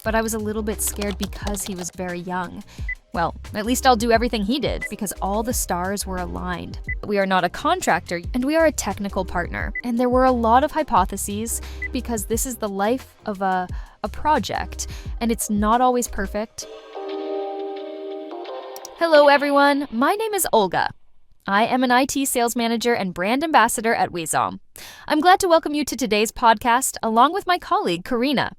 but I was a little bit scared because he was very young. Well, at least I'll do everything he did because all the stars were aligned. We are not a contractor and we are a technical partner. And there were a lot of hypotheses because this is the life of a project and it's not always perfect. Hello everyone, my name is Olga. I am an IT sales manager and brand ambassador at WEZOM. I'm glad to welcome you to today's podcast along with my colleague Karina.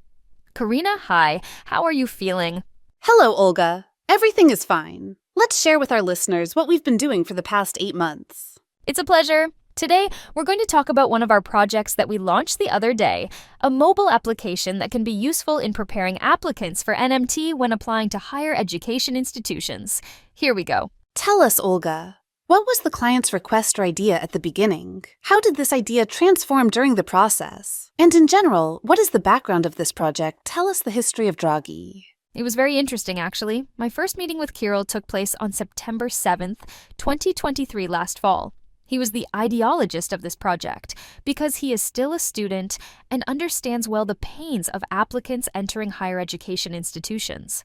Karina, hi, how are you feeling? Hello, Olga. Everything is fine. Let's share with our listeners what we've been doing for the past 8 months. It's a pleasure. Today, we're going to talk about one of our projects that we launched the other day, a mobile application that can be useful in preparing applicants for NMT when applying to higher education institutions. Here we go. Tell us, Olga, what was the client's request or idea at the beginning? How did this idea transform during the process? And in general, what is the background of this project? Tell us the history of DRAGI. It was very interesting, actually. My first meeting with Kirill took place on September 7th, 2023 last fall. He was the ideologist of this project because he is still a student and understands well the pains of applicants entering higher education institutions.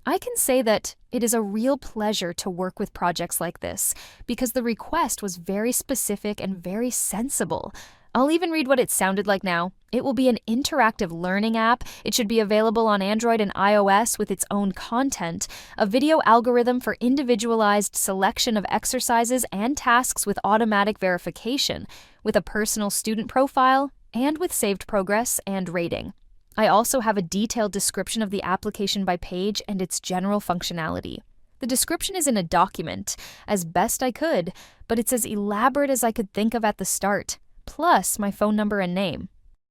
I can say that it is a real pleasure to work with projects like this because the request was very specific and very sensible. I'll even read what it sounded like now. It will be an interactive learning app. It should be available on Android and iOS with its own content, a video algorithm for individualized selection of exercises and tasks with automatic verification, with a personal student profile, and with saved progress and rating. I also have a detailed description of the application by page and its general functionality. The description is in a document, as best I could, but it's as elaborate as I could think of at the start, plus my phone number and name.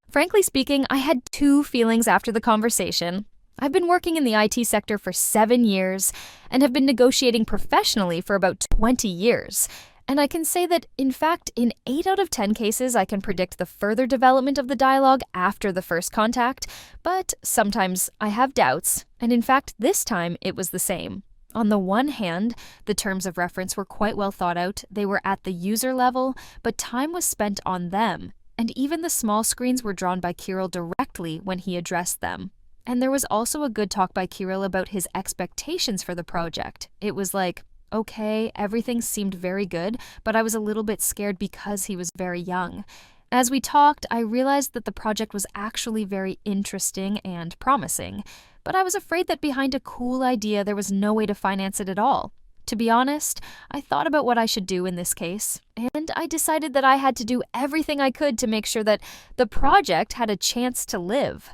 Frankly speaking, I had two feelings after the conversation. I've been working in the IT sector for 7 years and have been negotiating professionally for about 20 years. And I can say that, in fact, in 8 out of 10 cases, I can predict the further development of the dialogue after the first contact, but sometimes I have doubts, and in fact, this time it was the same. On the one hand, the terms of reference were quite well thought out, they were at the user level, but time was spent on them, and even the small screens were drawn by Kirill directly when he addressed them. And there was also a good talk by Kirill about his expectations for the project. It was like, okay, everything seemed very good, but I was a little bit scared because he was very young. As we talked, I realized that the project was actually very interesting and promising, but I was afraid that behind a cool idea there was no way to finance it at all. To be honest, I thought about what I should do in this case, and I decided that I had to do everything I could to make sure that the project had a chance to live.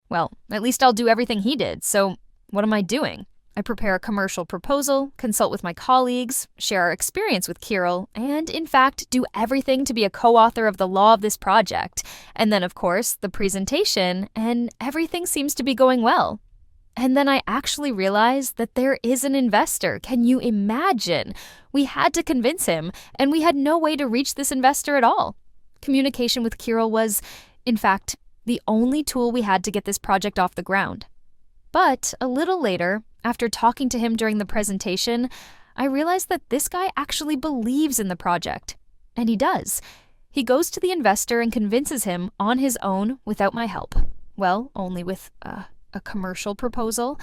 Well, at least I'll do everything he did, so what am I doing? I prepare a commercial proposal, consult with my colleagues, share our experience with Kirill, and in fact, do everything to be a co-author of the law of this project. And then, of course, the presentation, and everything seems to be going well. And then I actually realized that there is an investor. Can you imagine? We had to convince him, and we had no way to reach this investor at all. Communication with Kirill was, in fact, the only tool we had to get this project off the ground. But a little later, after talking to him during the presentation, I realized that this guy actually believes in the project. And he does. He goes to the investor and convinces him on his own without my help. Well, only with a commercial proposal.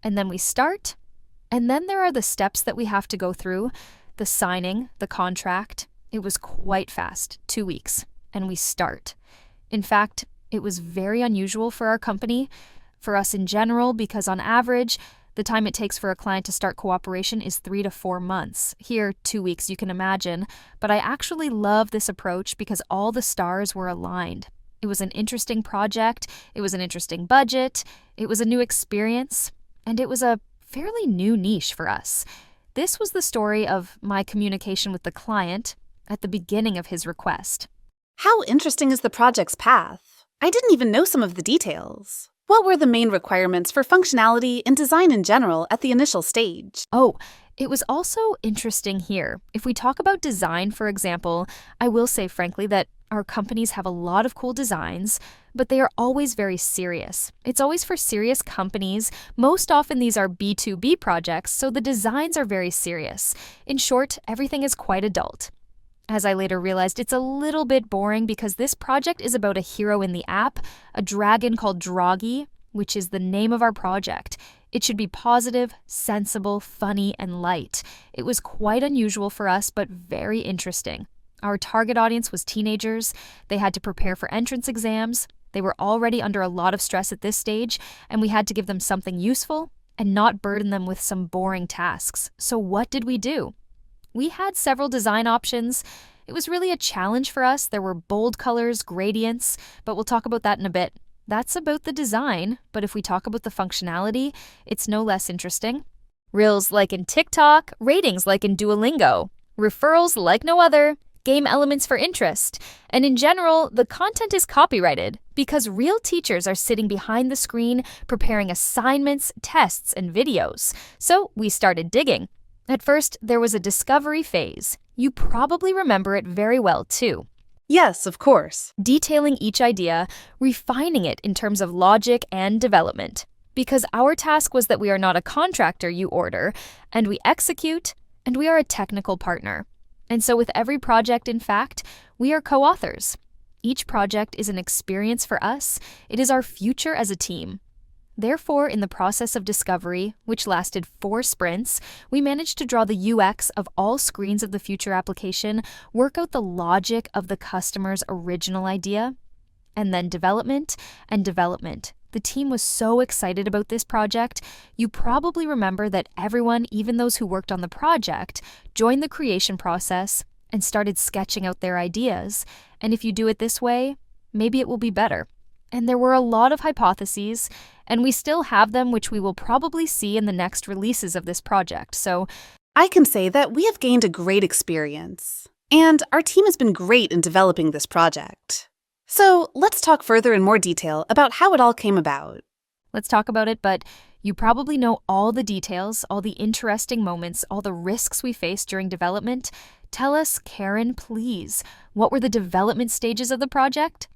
And then we start. And then there are the steps that we have to go through. The signing, the contract. It was quite fast, 2 weeks. And we start. In fact, it was very unusual for our company, for us in general, because on average, the time it takes for a client to start cooperation is 3 to 4 months. Here, 2 weeks, you can imagine. But I actually love this approach because all the stars were aligned. It was an interesting project, it was an interesting budget, it was a new experience, and it was a fairly new niche for us. This was the story of my communication with the client at the beginning of his request. How interesting is the project's path? I didn't even know some of the details. What were the main requirements for functionality and design in general at the initial stage? Oh, it was also interesting here. If we talk about design, for example, I will say frankly that our companies have a lot of cool designs, but they are always very serious. It's always for serious companies. Most often these are B2B projects, so the designs are very serious. In short, everything is quite adult. As I later realized, it's a little bit boring because this project is about a hero in the app, a dragon called DRAGI. which is the name of our project. It should be positive, sensible, funny, and light. It was quite unusual for us, but very interesting. Our target audience was teenagers. They had to prepare for entrance exams. They were already under a lot of stress at this stage, and we had to give them something useful and not burden them with some boring tasks. So what did we do? We had several design options. It was really a challenge for us. There were bold colors, gradients, but we'll talk about that in a bit. That's about the design, but if we talk about the functionality, it's no less interesting. Reels like in TikTok, ratings like in Duolingo, referrals like no other, game elements for interest, and in general, the content is copyrighted because real teachers are sitting behind the screen preparing assignments, tests, and videos. So we started digging. At first, there was a discovery phase. You probably remember it very well, too. Yes, of course. Detailing each idea, refining it in terms of logic and development. Because our task was that we are not a contractor you order, and we execute, and we are a technical partner. And so with every project, in fact, we are co-authors. Each project is an experience for us. It is our future as a team. Therefore, in the process of discovery, which lasted 4 sprints, we managed to draw the UX of all screens of the future application, work out the logic of the customer's original idea, and then development and development. The team was so excited about this project. You probably remember that everyone, even those who worked on the project, joined the creation process and started sketching out their ideas. And if you do it this way, maybe it will be better. And there were a lot of hypotheses, and we still have them, which we will probably see in the next releases of this project. So I can say that we have gained a great experience, and our team has been great in developing this project. So let's talk further in more detail about how it all came about. let's talk about it, but you probably know all the details, all the interesting moments, all the risks we faced during development. Tell us, Karen, please, what were the development stages of the project?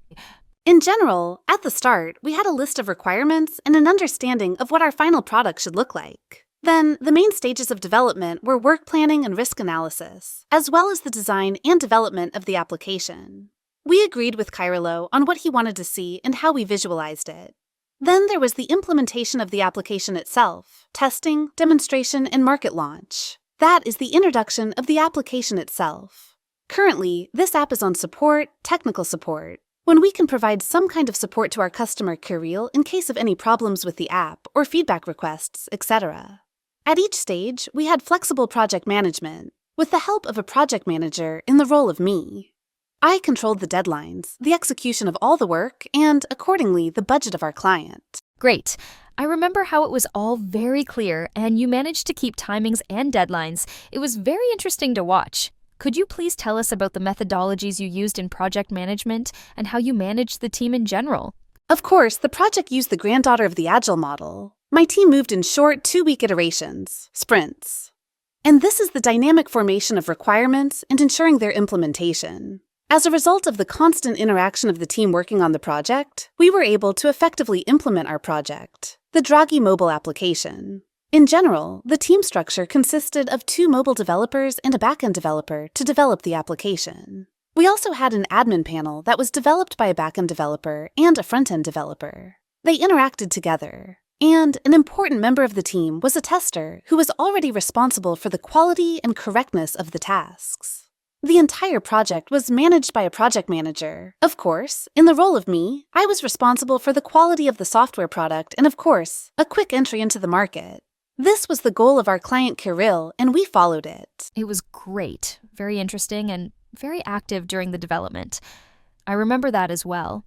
In general, at the start, we had a list of requirements and an understanding of what our final product should look like. Then, the main stages of development were work planning and risk analysis, as well as the design and development of the application. We agreed with Kyrilo on what he wanted to see and how we visualized it. Then there was the implementation of the application itself, testing, demonstration, and market launch. That is the introduction of the application itself. Currently, this app is on support, technical support, when we can provide some kind of support to our customer Kirill in case of any problems with the app or feedback requests, etc. At each stage, we had flexible project management, with the help of a project manager in the role of me. I controlled the deadlines, the execution of all the work, and, accordingly, the budget of our client. Great. I remember how it was all very clear, and you managed to keep timings and deadlines. It was very interesting to watch. Could you please tell us about the methodologies you used in project management and how you managed the team in general? Of course, the project used the granddaughter of the Agile model. My team moved in short 2-week iterations, sprints. And this is the dynamic formation of requirements and ensuring their implementation. As a result of the constant interaction of the team working on the project, we were able to effectively implement our project, the DRAGI mobile application. In general, the team structure consisted of 2 mobile developers and a backend developer to develop the application. We also had an admin panel that was developed by a backend developer and a frontend developer. They interacted together. And an important member of the team was a tester who was already responsible for the quality and correctness of the tasks. The entire project was managed by a project manager. Of course, in the role of me, I was responsible for the quality of the software product and, of course, a quick entry into the market. This was the goal of our client Kirill, and we followed it. It was great, very interesting, and very active during the development. I remember that as well.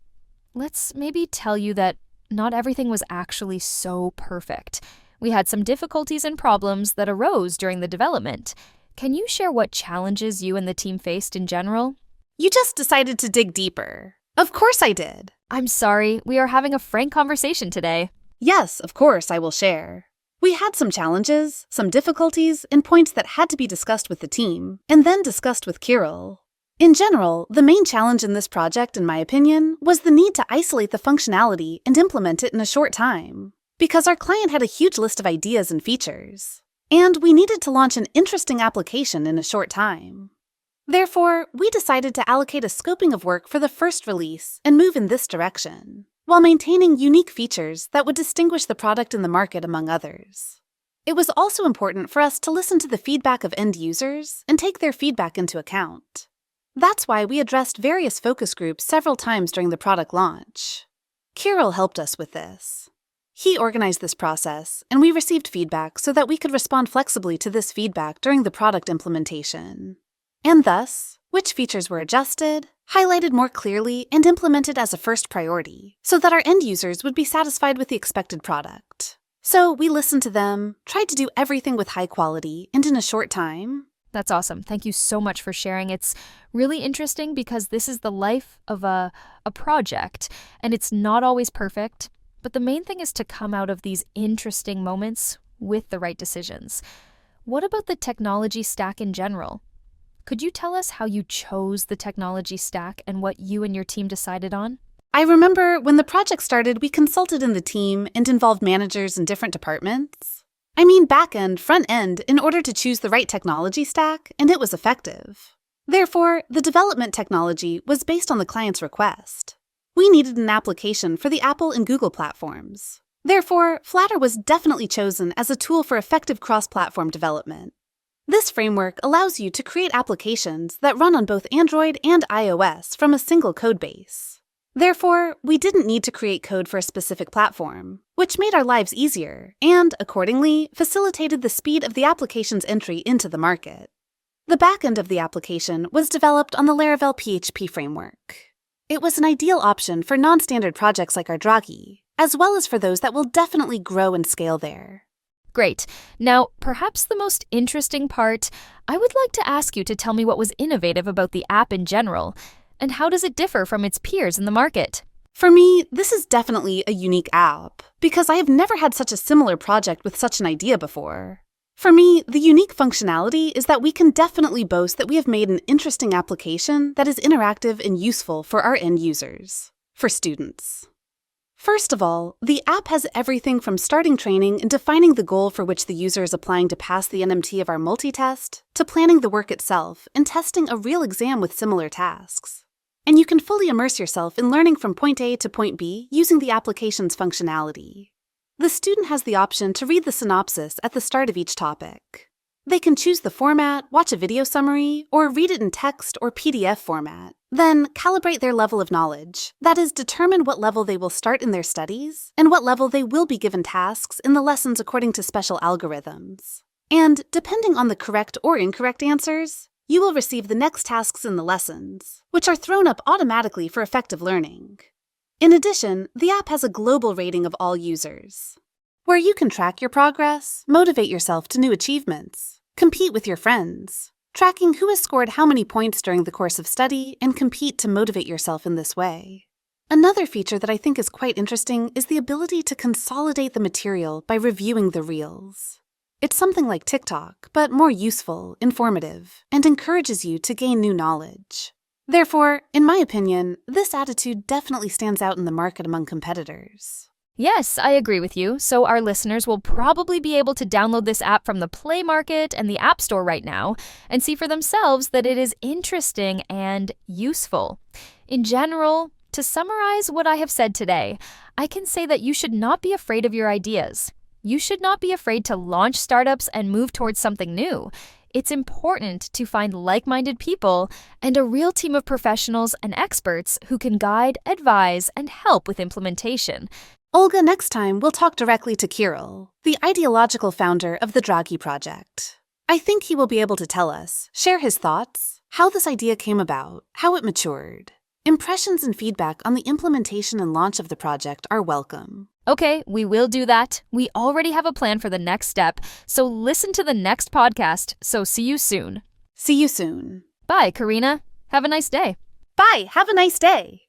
Let's maybe tell you that not everything was actually so perfect. We had some difficulties and problems that arose during the development. Can you share what challenges you and the team faced in general? You just decided to dig deeper. Of course I did. I'm sorry, we are having a frank conversation today. Yes, of course I will share. We had some challenges, some difficulties, and points that had to be discussed with the team, and then discussed with Kirill. In general, the main challenge in this project, in my opinion, was the need to isolate the functionality and implement it in a short time, because our client had a huge list of ideas and features, and we needed to launch an interesting application in a short time. Therefore, we decided to allocate a scoping of work for the first release and move in this direction. while maintaining unique features that would distinguish the product in the market among others. It was also important for us to listen to the feedback of end users and take their feedback into account. That's why we addressed various focus groups several times during the product launch. Kirill helped us with this. He organized this process, and we received feedback so that we could respond flexibly to this feedback during the product implementation. And thus, which features were adjusted, highlighted more clearly, and implemented as a first priority, so that our end users would be satisfied with the expected product. So we listened to them, tried to do everything with high quality, and in a short time. That's awesome. Thank you so much for sharing. It's really interesting because this is the life of a project, and it's not always perfect, but the main thing is to come out of these interesting moments with the right decisions. What about the technology stack in general? Could you tell us how you chose the technology stack and what you and your team decided on? I remember when the project started, we consulted in the team and involved managers in different departments. I mean back-end, front-end, in order to choose the right technology stack, and it was effective. Therefore, the development technology was based on the client's request. We needed an application for the Apple and Google platforms. Therefore, Flatter was definitely chosen as a tool for effective cross-platform development. This framework allows you to create applications that run on both Android and iOS from a single codebase. Therefore, we didn't need to create code for a specific platform, which made our lives easier and, accordingly, facilitated the speed of the application's entry into the market. The backend of the application was developed on the Laravel PHP framework. It was an ideal option for non-standard projects like our DRAGI, as well as for those that will definitely grow and scale there. Great. Now, perhaps the most interesting part, I would like to ask you to tell me what was innovative about the app in general, and how does it differ from its peers in the market? For me, this is definitely a unique app, because I have never had such a similar project with such an idea before. For me, the unique functionality is that we can definitely boast that we have made an interesting application that is interactive and useful for our end users, for students. First of all, the app has everything from starting training and defining the goal for which the user is applying to pass the NMT of our multi-test, to planning the work itself and testing a real exam with similar tasks. And you can fully immerse yourself in learning from point A to point B using the application's functionality. The student has the option to read the synopsis at the start of each topic. They can choose the format, watch a video summary, or read it in text or PDF format. Then calibrate their level of knowledge, that is, determine what level they will start in their studies and what level they will be given tasks in the lessons according to special algorithms. And depending on the correct or incorrect answers, you will receive the next tasks in the lessons, which are thrown up automatically for effective learning. In addition, the app has a global rating of all users, where you can track your progress, motivate yourself to new achievements, compete with your friends, tracking who has scored how many points during the course of study, and compete to motivate yourself in this way. Another feature that I think is quite interesting is the ability to consolidate the material by reviewing the reels. It's something like TikTok, but more useful, informative, and encourages you to gain new knowledge. Therefore, in my opinion, this attitude definitely stands out in the market among competitors. Yes, I agree with you. So our listeners will probably be able to download this app from the Play Market and the App Store right now and see for themselves that it is interesting and useful. In general, to summarize what I have said today, I can say that you should not be afraid of your ideas. You should not be afraid to launch startups and move towards something new. It's important to find like-minded people and a real team of professionals and experts who can guide, advise, and help with implementation. Olga, next time we'll talk directly to Kirill, the ideological founder of the DRAGI project. I think he will be able to tell us, share his thoughts, how this idea came about, how it matured. Impressions and feedback on the implementation and launch of the project are welcome. Okay, we will do that. We already have a plan for the next step, so listen to the next podcast. So see you soon. See you soon. Bye, Karina. Have a nice day. Bye. Have a nice day.